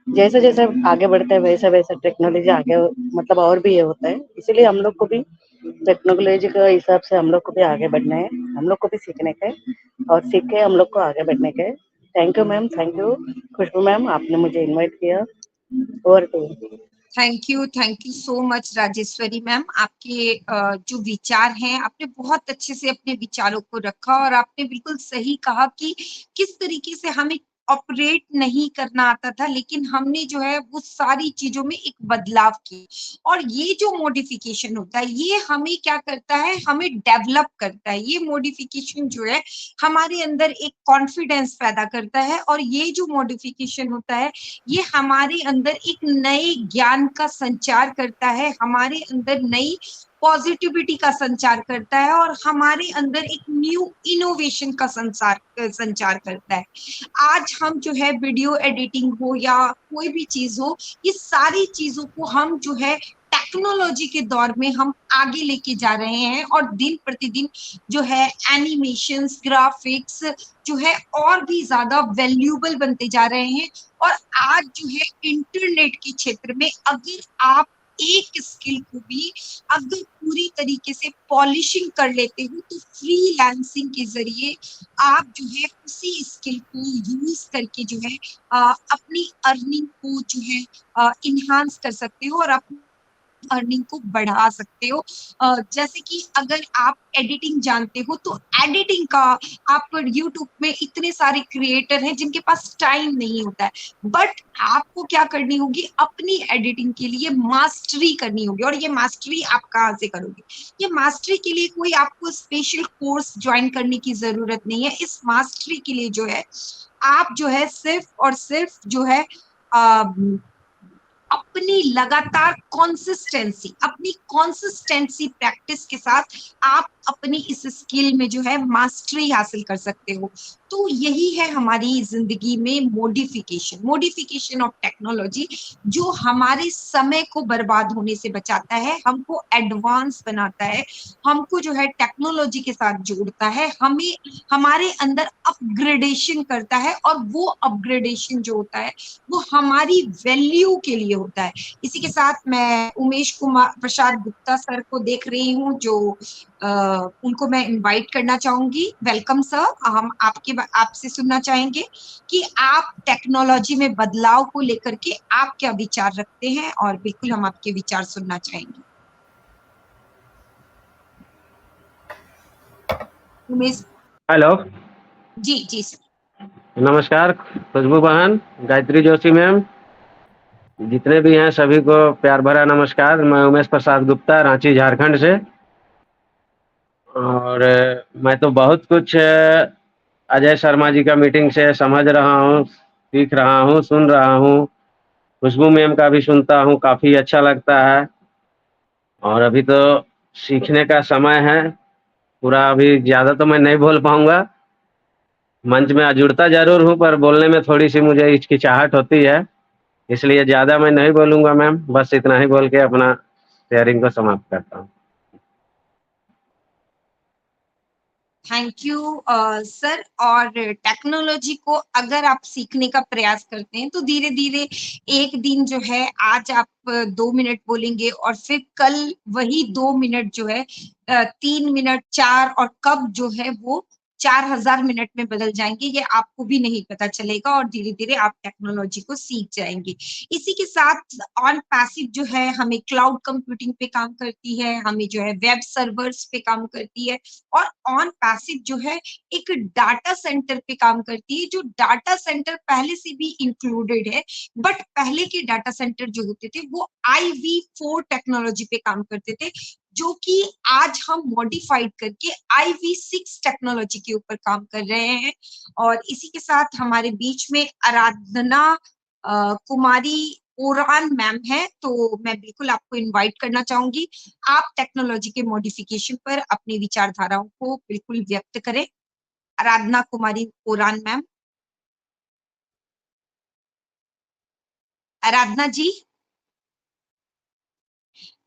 जैसे जैसे आगे बढ़ते हैं वैसे वैसे टेक्नोलॉजी आगे मतलब और भी ये होता है। इसीलिए हम लोग को भी टेक्नोलॉजी के हिसाब से हम लोग को भी आगे बढ़ना है, हम लोग को भी सीखने का है, और सीख के हम लोग को आगे बढ़ने का है। Thank you ma'am, thank you Khushboo ma'am, आपने मुझे इनवाइट किया। Over to you. Thank you so much Rajeshwari ma'am. आपके जो विचार हैं, आपने बहुत अच्छे से अपने विचारों को रखा, और आपने बिल्कुल सही कहा कि किस तरीके से हमें ऑपरेट नहीं करना आता था, लेकिन हमने जो है वो सारी चीजों में एक बदलाव किए। और ये जो मॉडिफिकेशन होता है ये हमें क्या करता है, हमें डेवलप करता है। ये मॉडिफिकेशन जो है हमारे अंदर एक कॉन्फिडेंस पैदा करता है, और ये जो मॉडिफिकेशन होता है ये हमारे अंदर एक नए ज्ञान का संचार करता है, हमारे अंदर नई पॉजिटिविटी का संचार करता है, और हमारे अंदर एक न्यू इनोवेशन का संचार करता है। आज हम जो है वीडियो एडिटिंग हो या कोई भी चीज हो, ये सारी चीजों को हम जो है टेक्नोलॉजी के दौर में हम आगे लेके जा रहे हैं, और दिन प्रतिदिन जो है एनिमेशंस, ग्राफिक्स जो है और भी ज्यादा वैल्यूएबल बनते जा रहे हैं। और आज जो है इंटरनेट के क्षेत्र में अगर आप एक स्किल को भी अगर पूरी तरीके से पॉलिशिंग कर लेते हो, तो फ्रीलांसिंग के जरिए आप जो है उसी स्किल को यूज करके जो है अपनी अर्निंग को जो है इन्हांस कर सकते हो और अपनी अर्निंग को बढ़ा सकते हो। जैसे कि अगर आप एडिटिंग जानते हो, तो एडिटिंग का आप यूट्यूब में इतने सारे क्रिएटर हैं जिनके पास टाइम नहीं होता है, बट आपको क्या करनी होगी, अपनी एडिटिंग के लिए मास्टरी करनी होगी। और ये मास्टरी आप कहाँ से करोगे? ये मास्टरी के लिए कोई आपको स्पेशल कोर्स ज्वाइन करने की जरूरत नहीं है। इस मास्टरी के लिए जो है आप जो है सिर्फ और सिर्फ जो है अपनी लगातार कंसिस्टेंसी प्रैक्टिस के साथ आप अपनी इस स्किल में जो है मास्टरी हासिल कर सकते हो। तो यही है हमारी जिंदगी में मॉडिफिकेशन ऑफ टेक्नोलॉजी, जो हमारे समय को बर्बाद होने से बचाता है, हमको एडवांस बनाता है, हमको जो है टेक्नोलॉजी के साथ जोड़ता है, हमें हमारे अंदर अपग्रेडेशन करता है, और वो अपग्रेडेशन जो होता है वो हमारी वैल्यू के लिए होता है। इसी के साथ मैं उमेश कुमार प्रसाद गुप्ता सर को देख रही हूँ, जो उनको मैं इनवाइट करना चाहूंगी। Welcome sir. हम आपसे सुनना चाहेंगे कि आप टेक्नोलॉजी में बदलाव को लेकर के आप क्या विचार रखते हैं, और बिल्कुल हम आपके विचार सुनना चाहेंगे। उमेश। हेलो जी जी सर। नमस्कार खुशबू बहन, गायत्री जोशी मैम, जितने भी हैं सभी को प्यार भरा नमस्कार। मैं उमेश प्रसाद गुप्ता, रांची झारखंड से। और मैं तो बहुत कुछ अजय शर्मा जी का मीटिंग से समझ रहा हूँ, सीख रहा हूँ, सुन रहा हूँ। खुशबू मैम का भी सुनता हूँ, काफ़ी अच्छा लगता है। और अभी तो सीखने का समय है पूरा। अभी ज़्यादा तो मैं नहीं बोल पाऊँगा, मंच में जुड़ता जरूर हूँ, पर बोलने में थोड़ी सी मुझे हिचकिचाहट होती है, इसलिए ज़्यादा मैं नहीं बोलूँगा मैम। बस इतना ही बोल के अपना शेयरिंग को समाप्त करता हूँ। Thank you sir. और टेक्नोलॉजी को अगर आप सीखने का प्रयास करते हैं, तो धीरे धीरे एक दिन जो है, आज आप 2 मिनट बोलेंगे और फिर कल वही 2 मिनट जो है 3 मिनट, 4, और कब जो है वो 4000 मिनट में बदल जाएंगे, ये आपको भी नहीं पता चलेगा, और धीरे धीरे आप टेक्नोलॉजी को सीख जाएंगे। इसी के साथ ऑन पैसिव जो है हमें क्लाउड कंप्यूटिंग पे काम करती है, हमें जो है वेब सर्वर्स पे काम करती है, और ऑन पैसिव जो है एक डाटा सेंटर पे काम करती है, जो डाटा सेंटर पहले से भी इंक्लूडेड है। बट पहले के डाटा सेंटर जो होते थे वो IV4 टेक्नोलॉजी पे काम करते थे, जो कि आज हम मॉडिफाइड करके IV6 टेक्नोलॉजी के ऊपर काम कर रहे हैं। और इसी के साथ हमारे बीच में आराधना कुमारी ओरान मैम है, तो मैं बिल्कुल आपको इनवाइट करना चाहूंगी। आप टेक्नोलॉजी के मॉडिफिकेशन पर अपनी विचारधाराओं को बिल्कुल व्यक्त करें। आराधना कुमारी ओरान मैम। आराधना जी,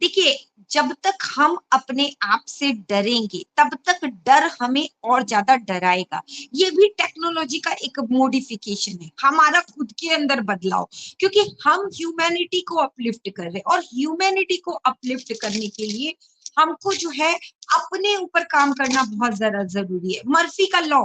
देखिए, जब तक हम अपने आप से डरेंगे तब तक डर हमें और ज्यादा डराएगा। ये भी टेक्नोलॉजी का एक मॉडिफिकेशन है, हमारा खुद के अंदर बदलाव, क्योंकि हम ह्यूमैनिटी को अपलिफ्ट कर रहे हैं, और ह्यूमैनिटी को अपलिफ्ट करने के लिए हमको जो है अपने ऊपर काम करना बहुत ज्यादा जरूरी है। मर्फी का लॉ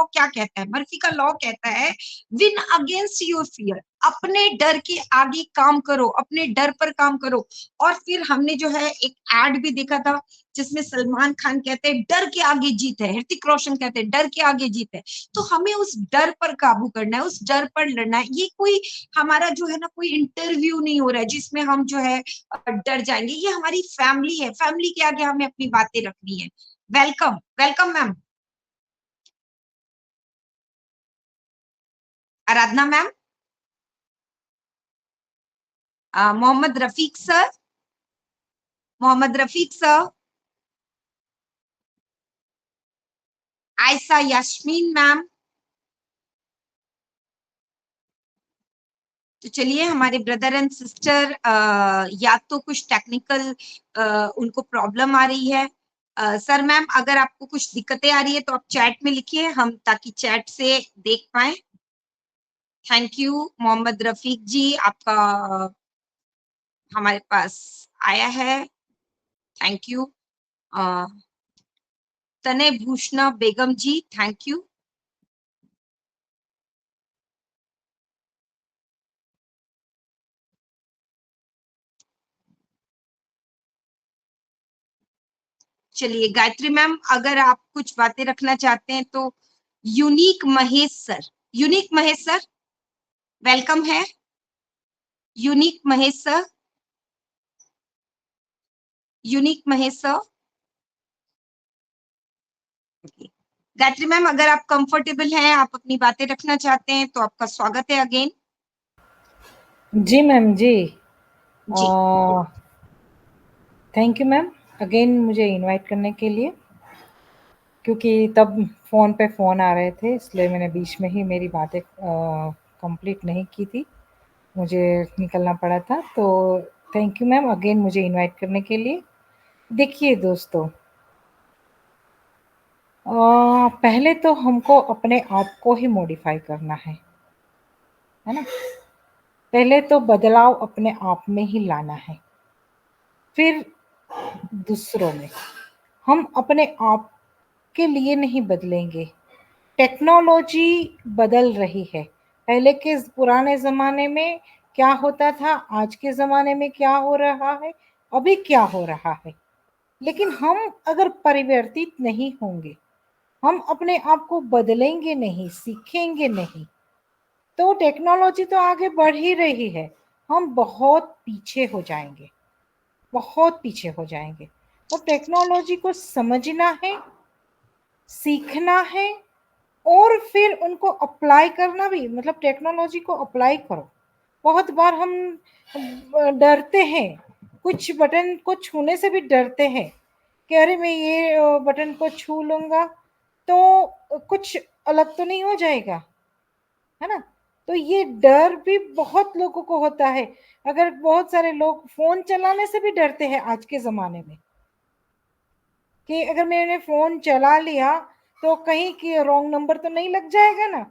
क्या कहता है? मर्फी का लॉ कहता है विन अगेंस्ट योर फियर, अपने डर के आगे काम करो, अपने डर पर काम करो। और फिर हमने जो है एक एड भी देखा था जिसमें सलमान खान कहते हैं डर के आगे जीत है, ऋतिक रोशन कहते हैं डर के आगे जीत है। तो हमें उस डर पर काबू करना है, उस डर पर लड़ना है। ये कोई हमारा जो है ना कोई इंटरव्यू नहीं हो रहा है जिसमें हम जो है डर जाएंगे। ये हमारी फैमिली है, फैमिली के आगे हमें अपनी बातें रखनी है। Welcome welcome ma'am. Aradhana ma'am, Mohammed Rafiq sir, Mohammed Rafiq sir, Ayesha Yasmin ma'am. तो चलिए हमारे ब्रदर एंड सिस्टर या तो कुछ टेक्निकल उनको प्रॉब्लम आ रही है। सर मैम अगर आपको कुछ दिक्कतें आ रही है तो आप चैट में लिखिए, हम ताकि चैट से देख पाए। थैंक यू मोहम्मद रफीक जी, आपका हमारे पास आया है, थैंक यू। तने भूषणा बेगम जी, थैंक यू। चलिए गायत्री मैम अगर आप कुछ बातें रखना चाहते हैं तो unique Mahesh sir, unique Mahesh sir welcome है। Unique Mahesh sir, unique Mahesh sir. Gayatri ma'am अगर आप कंफर्टेबल हैं, आप अपनी बातें रखना चाहते हैं तो आपका स्वागत है अगेन। जी मैम जी, जी थैंक यू मैम अगेन मुझे इनवाइट करने के लिए, क्योंकि तब फ़ोन पे फ़ोन आ रहे थे इसलिए मैंने बीच में ही मेरी बातें कंप्लीट नहीं की थी, मुझे निकलना पड़ा था। तो थैंक यू मैम अगेन मुझे इनवाइट करने के लिए। देखिए दोस्तों, पहले तो हमको अपने आप को ही मॉडिफाई करना है ना? पहले तो बदलाव अपने आप में ही लाना है, फिर दूसरों में। हम अपने आप के लिए नहीं बदलेंगे, टेक्नोलॉजी बदल रही है। पहले के पुराने ज़माने में क्या होता था, आज के ज़माने में क्या हो रहा है, अभी क्या हो रहा है। लेकिन हम अगर परिवर्तित नहीं होंगे, हम अपने आप को बदलेंगे नहीं, सीखेंगे नहीं, तो टेक्नोलॉजी तो आगे बढ़ ही रही है, हम बहुत पीछे हो जाएंगे, बहुत पीछे हो जाएंगे। तो टेक्नोलॉजी को समझना है, सीखना है और फिर उनको अप्लाई करना भी, मतलब टेक्नोलॉजी को अप्लाई करो। बहुत बार हम डरते हैं, कुछ बटन को छूने से भी डरते हैं कि अरे मैं ये बटन को छू लूँगा तो कुछ अलग तो नहीं हो जाएगा, है ना? तो ये डर भी बहुत लोगों को होता है। अगर बहुत सारे लोग फ़ोन चलाने से भी डरते हैं आज के ज़माने में, कि अगर मैंने फ़ोन चला लिया तो कहीं कि रॉन्ग नंबर तो नहीं लग जाएगा ना?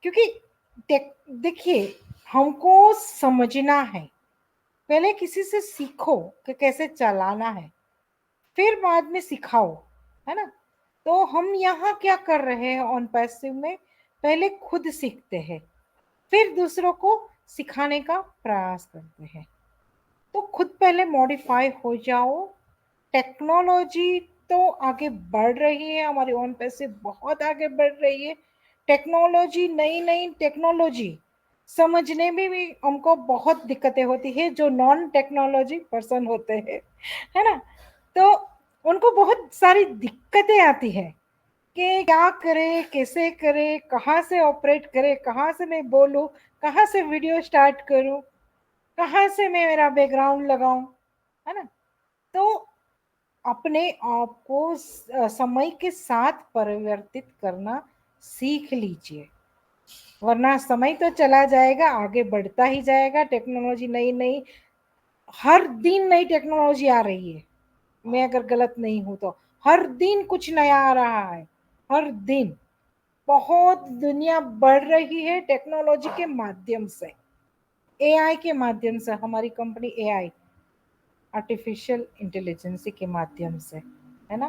क्योंकि देखिए हमको समझना है, पहले किसी से सीखो कि कैसे चलाना है, फिर बाद में सिखाओ, है ना? तो हम यहाँ क्या कर रहे हैं ऑन पैसिव में, पहले खुद सीखते हैं, फिर दूसरों को सिखाने का प्रयास करते हैं। तो खुद पहले मॉडिफाई हो जाओ। टेक्नोलॉजी तो आगे बढ़ रही है, हमारी ऑन पैसे बहुत आगे बढ़ रही है। टेक्नोलॉजी, नई नई टेक्नोलॉजी समझने में भी हमको बहुत दिक्कतें होती है, जो नॉन टेक्नोलॉजी पर्सन होते हैं, है ना? तो उनको बहुत सारी दिक्कतें आती है कि क्या करे, कैसे करे, कहाँ से ऑपरेट करे, कहाँ से मैं बोलूँ, कहाँ से वीडियो स्टार्ट करूँ, कहाँ से मैं मेरा बैकग्राउंड लगाऊं, है ना? तो अपने आप को समय के साथ परिवर्तित करना सीख लीजिए, वरना समय तो चला जाएगा, आगे बढ़ता ही जाएगा। टेक्नोलॉजी नई नई, हर दिन नई टेक्नोलॉजी आ रही है, मैं अगर गलत नहीं हूं तो हर दिन कुछ नया आ रहा है, हर दिन बहुत दुनिया बढ़ रही है टेक्नोलॉजी के माध्यम से, एआई के माध्यम से। हमारी कंपनी एआई आर्टिफिशियल इंटेलिजेंस के माध्यम से, है ना।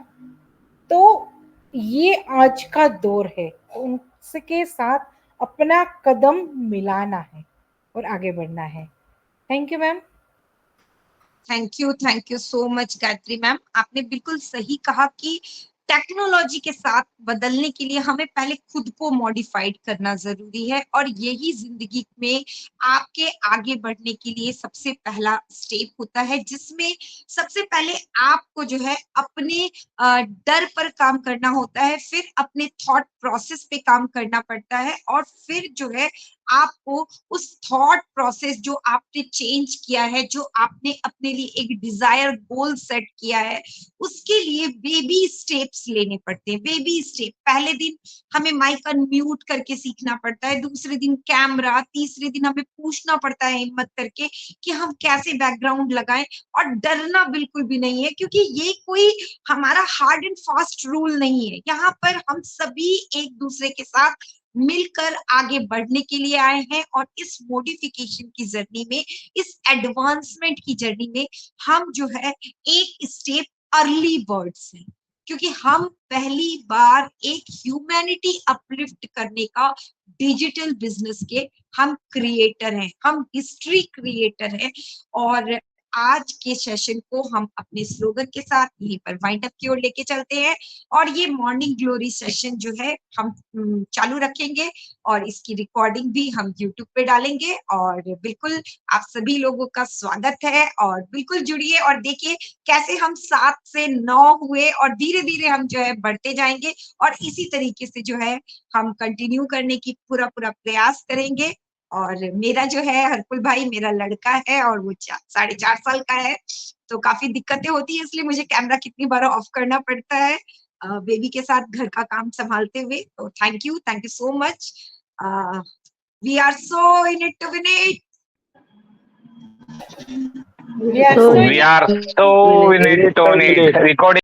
तो ये आज का दौर है, उनके साथ अपना कदम मिलाना है और आगे बढ़ना है। Thank you ma'am. Thank you so much Gayatri ma'am. आपने बिल्कुल सही कहा कि टेक्नोलॉजी के साथ बदलने के लिए हमें पहले खुद को मॉडिफाइड करना जरूरी है, और यही जिंदगी में आपके आगे बढ़ने के लिए सबसे पहला स्टेप होता है, जिसमें सबसे पहले आपको जो है अपने डर पर काम करना होता है, फिर अपने थॉट प्रोसेस पे काम करना पड़ता है, और फिर जो है आपको उस थॉट प्रोसेस जो आपने चेंज किया है, जो आपने अपने लिए एक डिजायर गोल सेट किया है, उसके लिए बेबी स्टेप्स लेने पड़ते हैं। बेबी स्टेप, पहले दिन हमें माइक अनम्यूट करके सीखना पड़ता है, दूसरे दिन कैमरा, तीसरे दिन हमें पूछना पड़ता है हिम्मत करके कि हम कैसे बैकग्राउंड लगाएं। और डरना बिल्कुल भी नहीं है, क्योंकि ये कोई हमारा हार्ड एंड फास्ट रूल नहीं है। यहाँ पर हम सभी एक दूसरे के साथ मिलकर आगे बढ़ने के लिए आए हैं, और इस मॉडिफिकेशन की जर्नी में, इस एडवांसमेंट की जर्नी में हम जो है एक स्टेप अर्ली बर्ड्स हैं, क्योंकि हम पहली बार एक ह्यूमैनिटी अपलिफ्ट करने का डिजिटल बिजनेस के हम क्रिएटर हैं, हम हिस्ट्री क्रिएटर हैं। और आज के सेशन को हम अपने स्लोगन के साथ यहीं पर वाइंड अप की ओर लेके चलते हैं, और ये मॉर्निंग ग्लोरी सेशन जो है हम चालू रखेंगे, और इसकी रिकॉर्डिंग भी हम यूट्यूब पे डालेंगे। और बिल्कुल आप सभी लोगों का स्वागत है, और बिल्कुल जुड़िए और देखिए कैसे हम 7 से 9 हुए, और धीरे धीरे हम जो है बढ़ते जाएंगे, और इसी तरीके से जो है हम कंटिन्यू करने की पूरा प्रयास करेंगे। और मेरा जो है हरकुल भाई मेरा लड़का है, और वो 4.5 साल का है, तो काफी दिक्कतें होती है, इसलिए मुझे कैमरा कितनी बार ऑफ करना पड़ता है बेबी के साथ घर का काम संभालते हुए। तो thank you so much. We are so in it to win it. We are so We are so in it on it. Recording